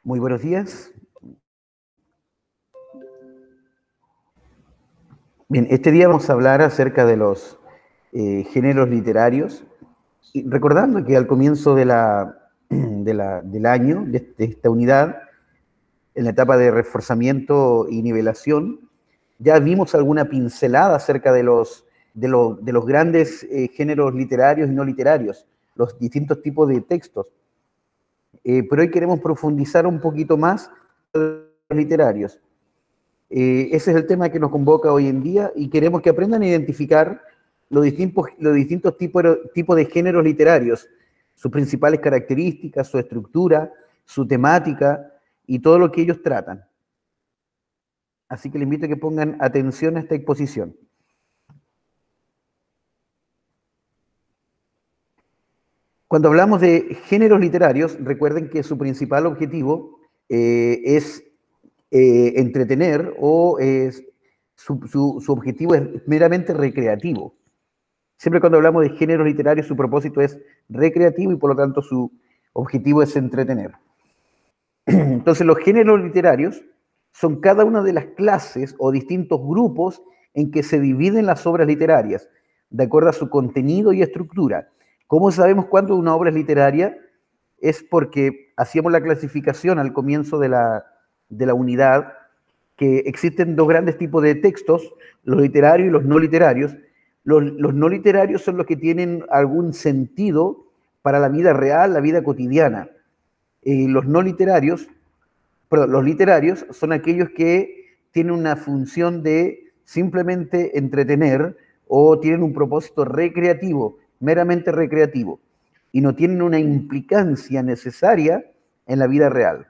Muy buenos días. Bien, este día vamos a hablar acerca de los géneros literarios, y recordando que al comienzo del año, de esta unidad, en la etapa de reforzamiento y nivelación, ya vimos alguna pincelada acerca de los grandes géneros literarios y no literarios, los distintos tipos de textos. Pero hoy queremos profundizar un poquito más en los literarios. Ese es el tema que nos convoca hoy en día y queremos que aprendan a identificar los distintos tipos de géneros literarios, sus principales características, su estructura, su temática y todo lo que ellos tratan. Así que les invito a que pongan atención a esta exposición. Cuando hablamos de géneros literarios, recuerden que su principal objetivo es entretener o su objetivo es meramente recreativo. Siempre cuando hablamos de géneros literarios, su propósito es recreativo y por lo tanto su objetivo es entretener. Entonces, los géneros literarios son cada una de las clases o distintos grupos en que se dividen las obras literarias, de acuerdo a su contenido y estructura. ¿Cómo sabemos cuándo una obra es literaria? Es porque hacíamos la clasificación al comienzo de la unidad, que existen dos grandes tipos de textos, los literarios y los no literarios. Los no literarios son los que tienen algún sentido para la vida real, la vida cotidiana. Los no literarios, perdón, los literarios son aquellos que tienen una función de simplemente entretener o tienen un propósito recreativo, meramente recreativo, y no tienen una implicancia necesaria en la vida real.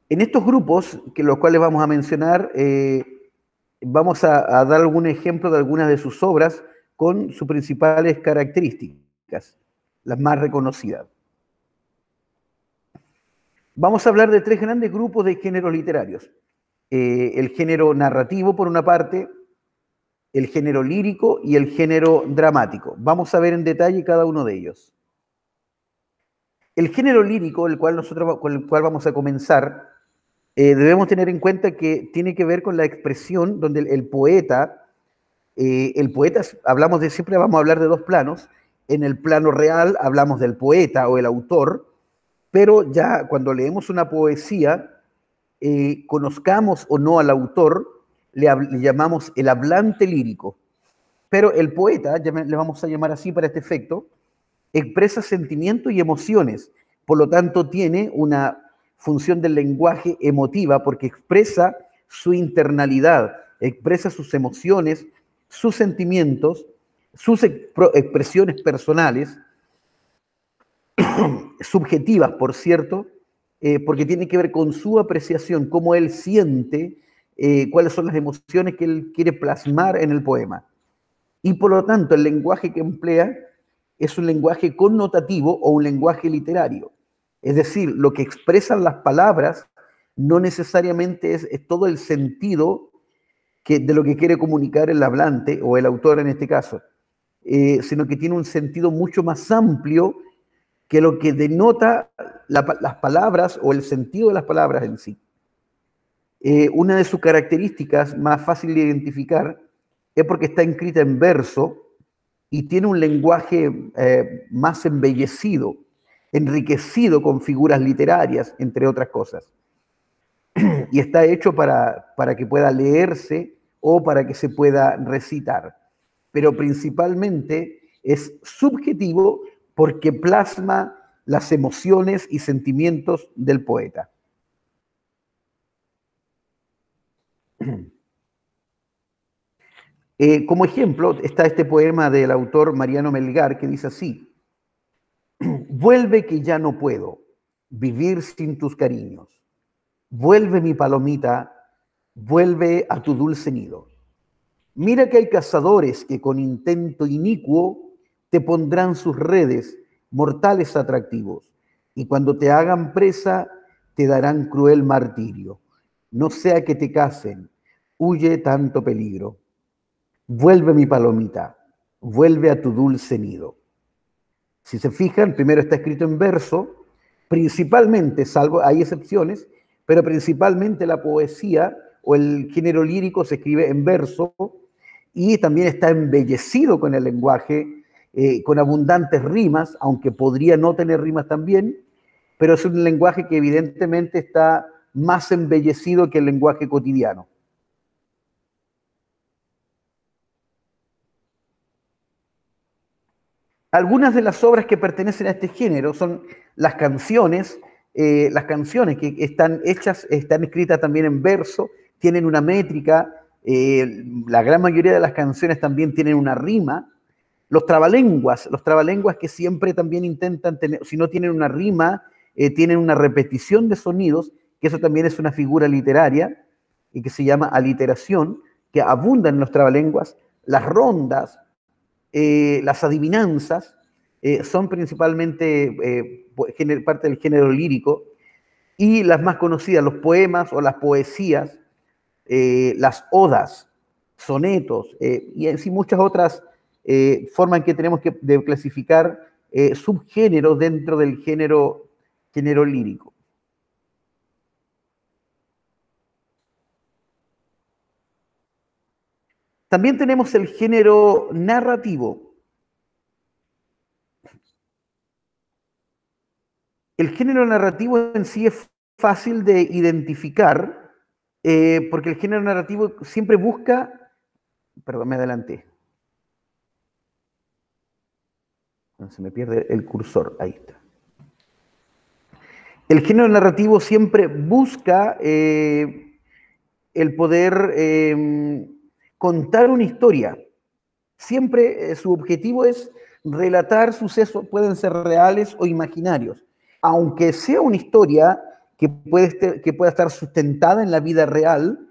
En estos grupos, que los cuales vamos a mencionar, vamos a dar algún ejemplo de algunas de sus obras con sus principales características, las más reconocidas. Vamos a hablar de tres grandes grupos de géneros literarios. El género narrativo, por una parte, el género lírico y el género dramático. Vamos a ver en detalle cada uno de ellos. El género lírico, con el cual vamos a comenzar, debemos tener en cuenta que tiene que ver con la expresión donde el poeta, siempre vamos a hablar de dos planos. En el plano real hablamos del poeta o el autor, pero ya cuando leemos una poesía, conozcamos o no al autor, le llamamos el hablante lírico. Pero el poeta, le vamos a llamar así para este efecto, expresa sentimientos y emociones, por lo tanto tiene una función del lenguaje emotiva porque expresa su internalidad, expresa sus emociones, sus sentimientos, sus expresiones personales, subjetivas, por cierto, porque tiene que ver con su apreciación, cómo él siente, cuáles son las emociones que él quiere plasmar en el poema. Y por lo tanto, el lenguaje que emplea es un lenguaje connotativo o un lenguaje literario. Es decir, lo que expresan las palabras no necesariamente es todo el sentido de lo que quiere comunicar el hablante o el autor en este caso, sino que tiene un sentido mucho más amplio que lo que denota las palabras o el sentido de las palabras en sí. Una de sus características más fácil de identificar es porque está escrita en verso y tiene un lenguaje más embellecido, enriquecido con figuras literarias, entre otras cosas. Y está hecho para que pueda leerse o para que se pueda recitar. Pero principalmente es subjetivo porque plasma las emociones y sentimientos del poeta. Como ejemplo está este poema del autor Mariano Melgar que dice así: vuelve que ya no puedo vivir sin tus cariños. Vuelve mi palomita, vuelve a tu dulce nido. Mira que hay cazadores que con intento inicuo te pondrán sus redes, mortales atractivos, y cuando te hagan presa te darán cruel martirio. No sea que te casen, huye tanto peligro. Vuelve mi palomita, vuelve a tu dulce nido. Si se fijan, primero está escrito en verso, principalmente, salvo hay excepciones, pero principalmente la poesía o el género lírico se escribe en verso y también está embellecido con el lenguaje, con abundantes rimas, aunque podría no tener rimas también, pero es un lenguaje que evidentemente está más embellecido que el lenguaje cotidiano. Algunas de las obras que pertenecen a este género son las canciones que están hechas, están escritas también en verso, tienen una métrica, la gran mayoría de las canciones también tienen una rima. Los trabalenguas que siempre también intentan tener, si no tienen una rima, tienen una repetición de sonidos, que eso también es una figura literaria y que se llama aliteración, que abundan en los trabalenguas. Las rondas, las adivinanzas, son principalmente parte del género lírico, y las más conocidas, los poemas o las poesías, las odas, sonetos, y así muchas otras formas en que tenemos de clasificar subgéneros dentro del género lírico. También tenemos el género narrativo. El género narrativo en sí es fácil de identificar, porque el género narrativo siempre busca, perdón, me adelanté, se me pierde el cursor, ahí está. El género narrativo siempre busca el poder contar una historia. Siempre su objetivo es relatar sucesos, pueden ser reales o imaginarios. Aunque sea una historia que pueda estar sustentada en la vida real,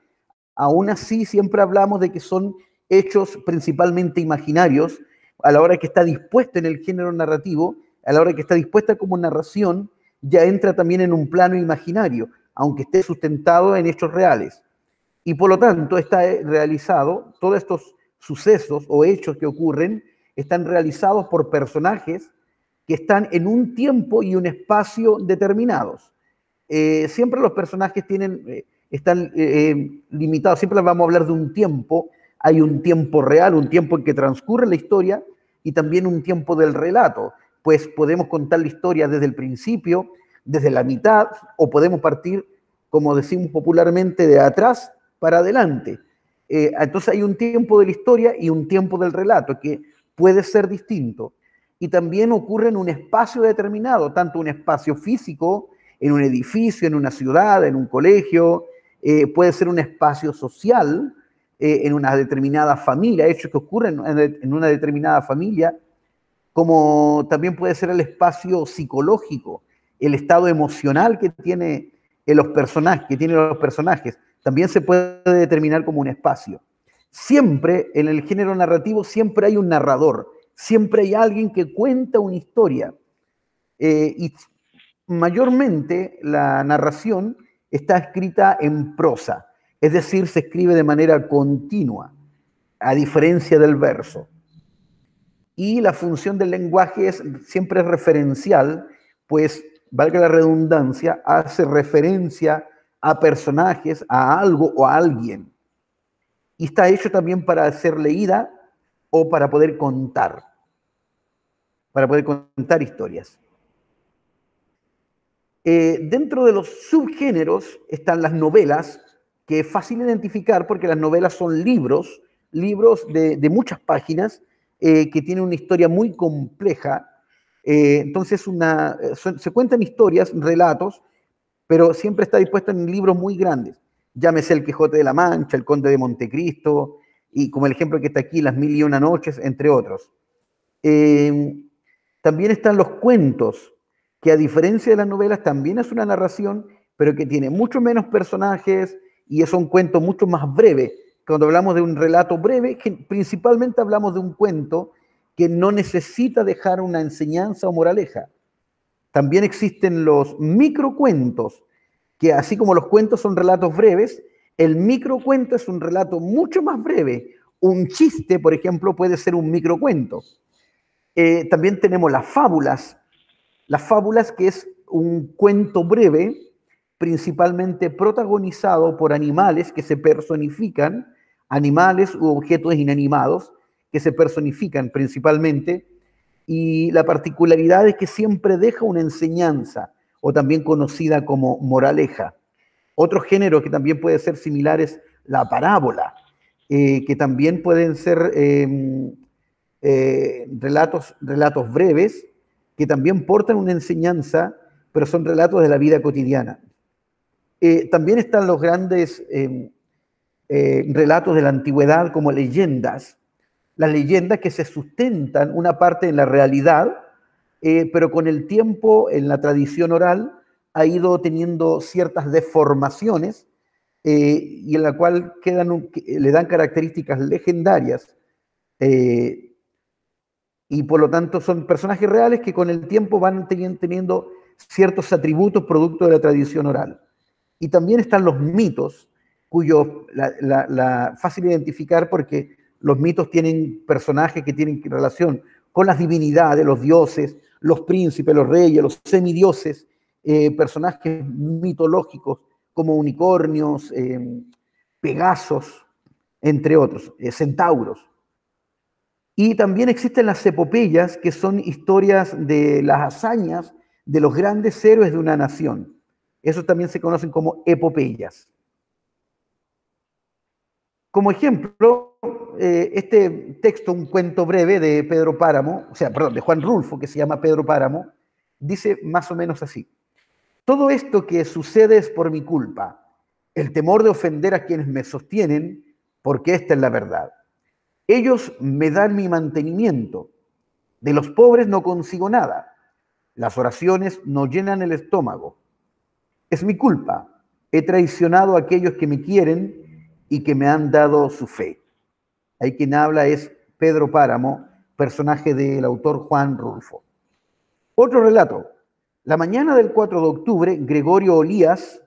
aún así siempre hablamos de que son hechos principalmente imaginarios, a la hora que está dispuesta en el género narrativo, a la hora que está dispuesta como narración, ya entra también en un plano imaginario, aunque esté sustentado en hechos reales. Y por lo tanto está realizado, todos estos sucesos o hechos que ocurren, están realizados por personajes que están en un tiempo y un espacio determinados. Siempre los personajes están limitados, siempre vamos a hablar de un tiempo, hay un tiempo real, un tiempo en que transcurre la historia y también un tiempo del relato, pues podemos contar la historia desde el principio, desde la mitad, o podemos partir, como decimos popularmente, de atrás para adelante. Entonces hay un tiempo de la historia y un tiempo del relato que puede ser distinto. Y también ocurre en un espacio determinado, tanto un espacio físico, en un edificio, en una ciudad, en un colegio, puede ser un espacio social, en una determinada familia, hechos que ocurren en una determinada familia, como también puede ser el espacio psicológico, el estado emocional que tienen los personajes, también se puede determinar como un espacio. Siempre en el género narrativo, siempre hay un narrador, siempre hay alguien que cuenta una historia. Y mayormente la narración está escrita en prosa, es decir, se escribe de manera continua, a diferencia del verso. Y la función del lenguaje siempre es referencial, pues, valga la redundancia, hace referencia a personajes, a algo o a alguien. Y está hecho también para ser leída o para poder contar historias. Dentro de los subgéneros están las novelas, que es fácil identificar porque las novelas son libros de muchas páginas, que tienen una historia muy compleja. Entonces se cuentan historias, relatos, pero siempre está dispuesta en libros muy grandes. Llámese El Quijote de la Mancha, El Conde de Montecristo, y como el ejemplo que está aquí, Las Mil y Una Noches, entre otros. También están los cuentos, que a diferencia de las novelas también es una narración, pero que tiene mucho menos personajes y es un cuento mucho más breve. Cuando hablamos de un relato breve, principalmente hablamos de un cuento que no necesita dejar una enseñanza o moraleja. También existen los microcuentos, que así como los cuentos son relatos breves, el microcuento es un relato mucho más breve. Un chiste, por ejemplo, puede ser un microcuento. También tenemos las fábulas. Las fábulas, que es un cuento breve, principalmente protagonizado por animales que se personifican, animales u objetos inanimados que se personifican principalmente, y la particularidad es que siempre deja una enseñanza, o también conocida como moraleja. Otro género que también puede ser similar es la parábola, que también pueden ser relatos breves, que también portan una enseñanza, pero son relatos de la vida cotidiana. También están los grandes relatos de la antigüedad como leyendas, las leyendas que se sustentan una parte en la realidad, pero con el tiempo en la tradición oral ha ido teniendo ciertas deformaciones y en la cual le dan características legendarias y por lo tanto son personajes reales que con el tiempo van teniendo ciertos atributos producto de la tradición oral. Y también están los mitos, cuyo fácil identificar porque los mitos tienen personajes que tienen relación con las divinidades, los dioses, los príncipes, los reyes, los semidioses, personajes mitológicos como unicornios, pegasos, entre otros, centauros. Y también existen las epopeyas, que son historias de las hazañas de los grandes héroes de una nación. Esos también se conocen como epopeyas. Como ejemplo, este texto, un cuento breve de Pedro Páramo, o sea, perdón, de Juan Rulfo, que se llama Pedro Páramo, dice más o menos así: todo esto que sucede es por mi culpa, el temor de ofender a quienes me sostienen, porque esta es la verdad. Ellos me dan mi mantenimiento, de los pobres no consigo nada, las oraciones no llenan el estómago. Es mi culpa, he traicionado a aquellos que me quieren y que me han dado su fe. Ahí quien habla es Pedro Páramo, personaje del autor Juan Rulfo. Otro relato. La mañana del 4 de octubre, Gregorio Olías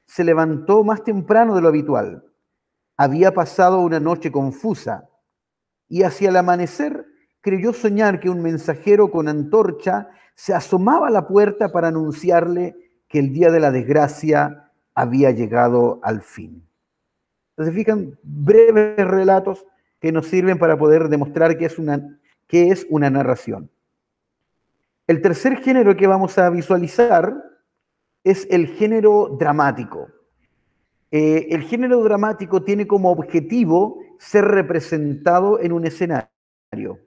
se levantó más temprano de lo habitual. Había pasado una noche confusa y hacia el amanecer creyó soñar que un mensajero con antorcha se asomaba a la puerta para anunciarle que el día de la desgracia había llegado al fin. Entonces, fijan, breves relatos que nos sirven para poder demostrar que es una narración. El tercer género que vamos a visualizar es el género dramático. El género dramático tiene como objetivo ser representado en un escenario.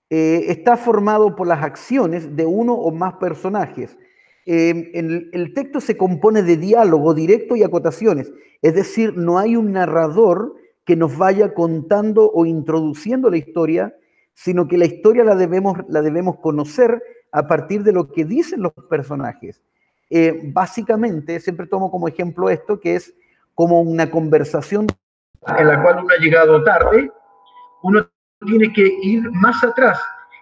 Está formado por las acciones de uno o más personajes. El texto se compone de diálogo directo y acotaciones, es decir, no hay un narrador que nos vaya contando o introduciendo la historia, sino que la historia la debemos conocer a partir de lo que dicen los personajes. Básicamente, siempre tomo como ejemplo esto, que es como una conversación en la cual uno ha llegado tarde, uno tiene que ir más atrás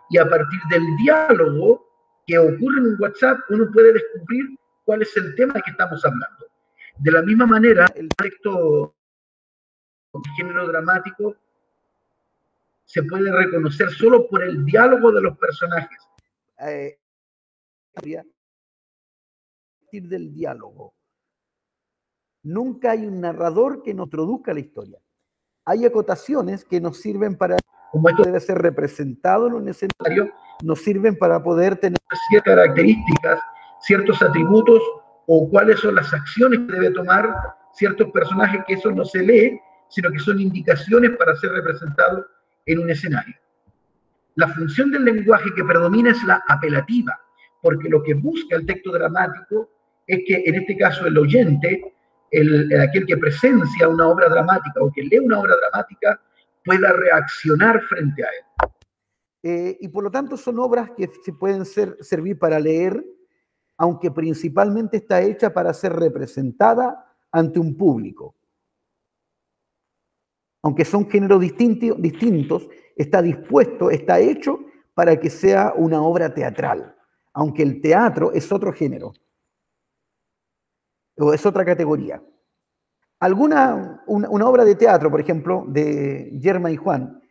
y a partir del diálogo que ocurre en un WhatsApp, uno puede descubrir cuál es el tema de que estamos hablando. De la misma manera, el texto de género dramático se puede reconocer solo por el diálogo de los personajes. A partir del diálogo. Nunca hay un narrador que nos introduzca la historia. Hay acotaciones que nos sirven para, como esto debe ser representado en un escenario, nos sirven para poder tener ciertas características, ciertos atributos o cuáles son las acciones que debe tomar ciertos personajes, que eso no se lee, sino que son indicaciones para ser representados en un escenario. La función del lenguaje que predomina es la apelativa, porque lo que busca el texto dramático es que, en este caso, el oyente, aquel que presencia una obra dramática o que lee una obra dramática, pueda reaccionar frente a él. Y por lo tanto son obras que se pueden servir para leer, aunque principalmente está hecha para ser representada ante un público. Aunque son géneros distintos, está hecho para que sea una obra teatral, aunque el teatro es otro género, o es otra categoría. Una obra de teatro, por ejemplo, de Yerma y Juan,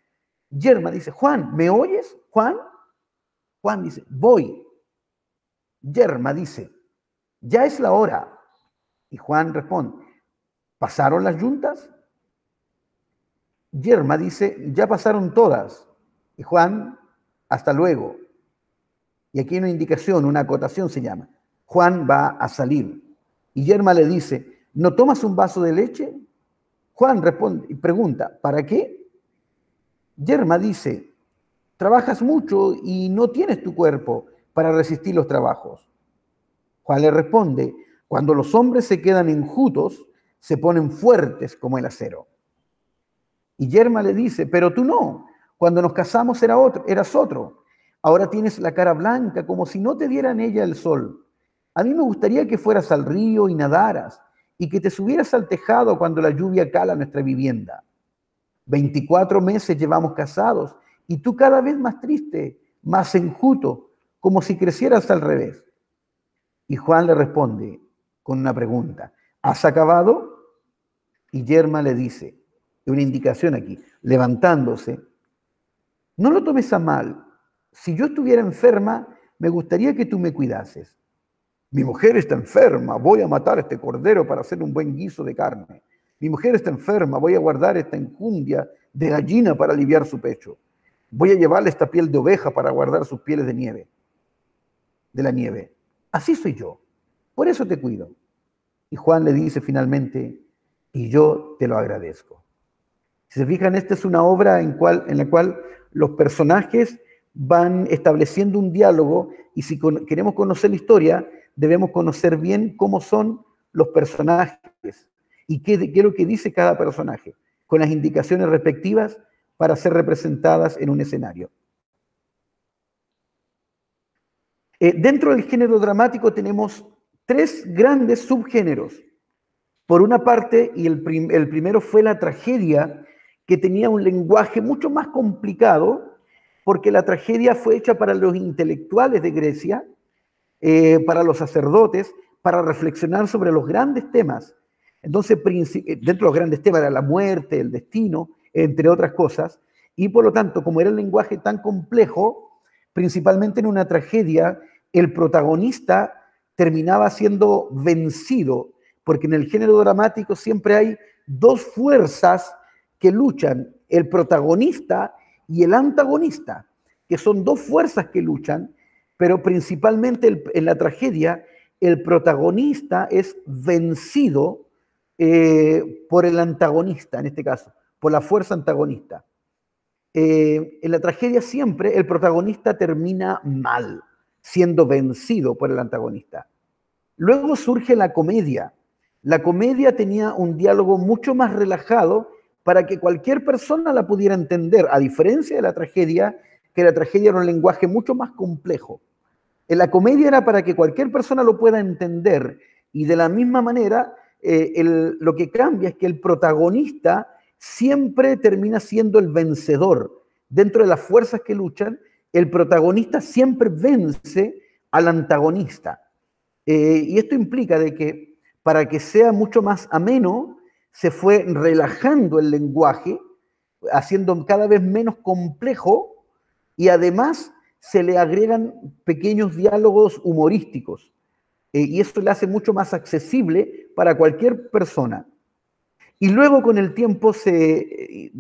Yerma dice, Juan, ¿me oyes? Juan. Juan dice, voy. Yerma dice, ya es la hora. Y Juan responde, ¿pasaron las yuntas? Yerma dice, ya pasaron todas. Y Juan, hasta luego. Y aquí hay una indicación, una acotación se llama. Juan va a salir. Y Yerma le dice, ¿no tomas un vaso de leche? Juan responde y pregunta, ¿para qué? Yerma dice, trabajas mucho y no tienes tu cuerpo para resistir los trabajos. Juan le responde, cuando los hombres se quedan enjutos, se ponen fuertes como el acero. Y Yerma le dice, pero tú no, cuando nos casamos eras otro. Ahora tienes la cara blanca como si no te diera en ella el sol. A mí me gustaría que fueras al río y nadaras y que te subieras al tejado cuando la lluvia cala nuestra vivienda. 24 meses llevamos casados y tú cada vez más triste, más enjuto, como si crecieras al revés. Y Juan le responde con una pregunta, ¿has acabado? Y Yerma le dice, una indicación aquí, levantándose, no lo tomes a mal, si yo estuviera enferma, me gustaría que tú me cuidases. Mi mujer está enferma, voy a matar a este cordero para hacer un buen guiso de carne. Mi mujer está enferma, voy a guardar esta enjundia de gallina para aliviar su pecho. Voy a llevarle esta piel de oveja para guardar sus pieles de nieve, de la nieve. Así soy yo, por eso te cuido. Y Juan le dice finalmente, y yo te lo agradezco. Si se fijan, esta es una obra en la cual los personajes van estableciendo un diálogo y si queremos conocer la historia, debemos conocer bien cómo son los personajes y qué es lo que dice cada personaje, con las indicaciones respectivas para ser representadas en un escenario. Dentro del género dramático tenemos tres grandes subgéneros. Por una parte, y el primero fue la tragedia, que tenía un lenguaje mucho más complicado, porque la tragedia fue hecha para los intelectuales de Grecia, para los sacerdotes, para reflexionar sobre los grandes temas. Entonces, dentro de los grandes temas era la muerte, el destino, entre otras cosas, y por lo tanto, como era el lenguaje tan complejo, principalmente en una tragedia, el protagonista terminaba siendo vencido, porque en el género dramático siempre hay dos fuerzas que luchan, el protagonista y el antagonista, que son dos fuerzas que luchan, pero principalmente en la tragedia el protagonista es vencido por el antagonista, en este caso, por la fuerza antagonista. En la tragedia siempre el protagonista termina mal, siendo vencido por el antagonista. Luego surge la comedia. La comedia tenía un diálogo mucho más relajado para que cualquier persona la pudiera entender, a diferencia de la tragedia, que la tragedia era un lenguaje mucho más complejo. En la comedia era para que cualquier persona lo pueda entender y de la misma manera lo que cambia es que el protagonista siempre termina siendo el vencedor. Dentro de las fuerzas que luchan, el protagonista siempre vence al antagonista. Y esto implica de que para que sea mucho más ameno, se fue relajando el lenguaje, haciendo cada vez menos complejo y además se le agregan pequeños diálogos humorísticos. Y eso le hace mucho más accesible para cualquier persona. Y luego con el tiempo se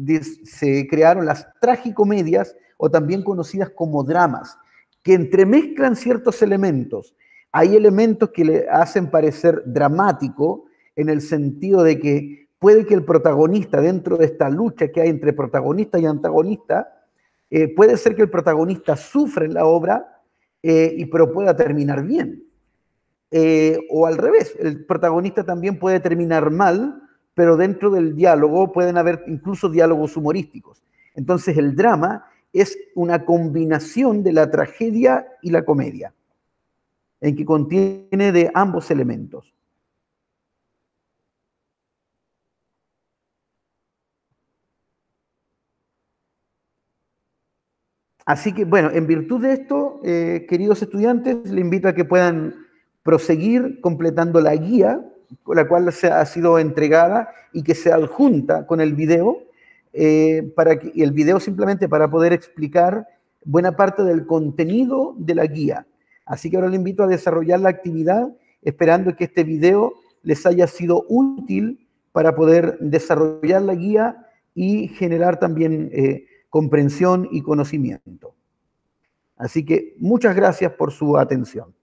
crearon las tragicomedias, o también conocidas como dramas, que entremezclan ciertos elementos. Hay elementos que le hacen parecer dramático en el sentido de que puede que el protagonista, dentro de esta lucha que hay entre protagonista y antagonista, puede ser que el protagonista sufra en la obra, pero pueda terminar bien. O al revés, el protagonista también puede terminar mal, pero dentro del diálogo pueden haber incluso diálogos humorísticos. Entonces el drama es una combinación de la tragedia y la comedia, en que contiene de ambos elementos. Así que, bueno, en virtud de esto, queridos estudiantes, les invito a que puedan proseguir completando la guía, con la cual se ha sido entregada y que se adjunta con el video. y el video simplemente para poder explicar buena parte del contenido de la guía. Así que ahora le invito a desarrollar la actividad, esperando que este video les haya sido útil para poder desarrollar la guía y generar también comprensión y conocimiento. Así que muchas gracias por su atención.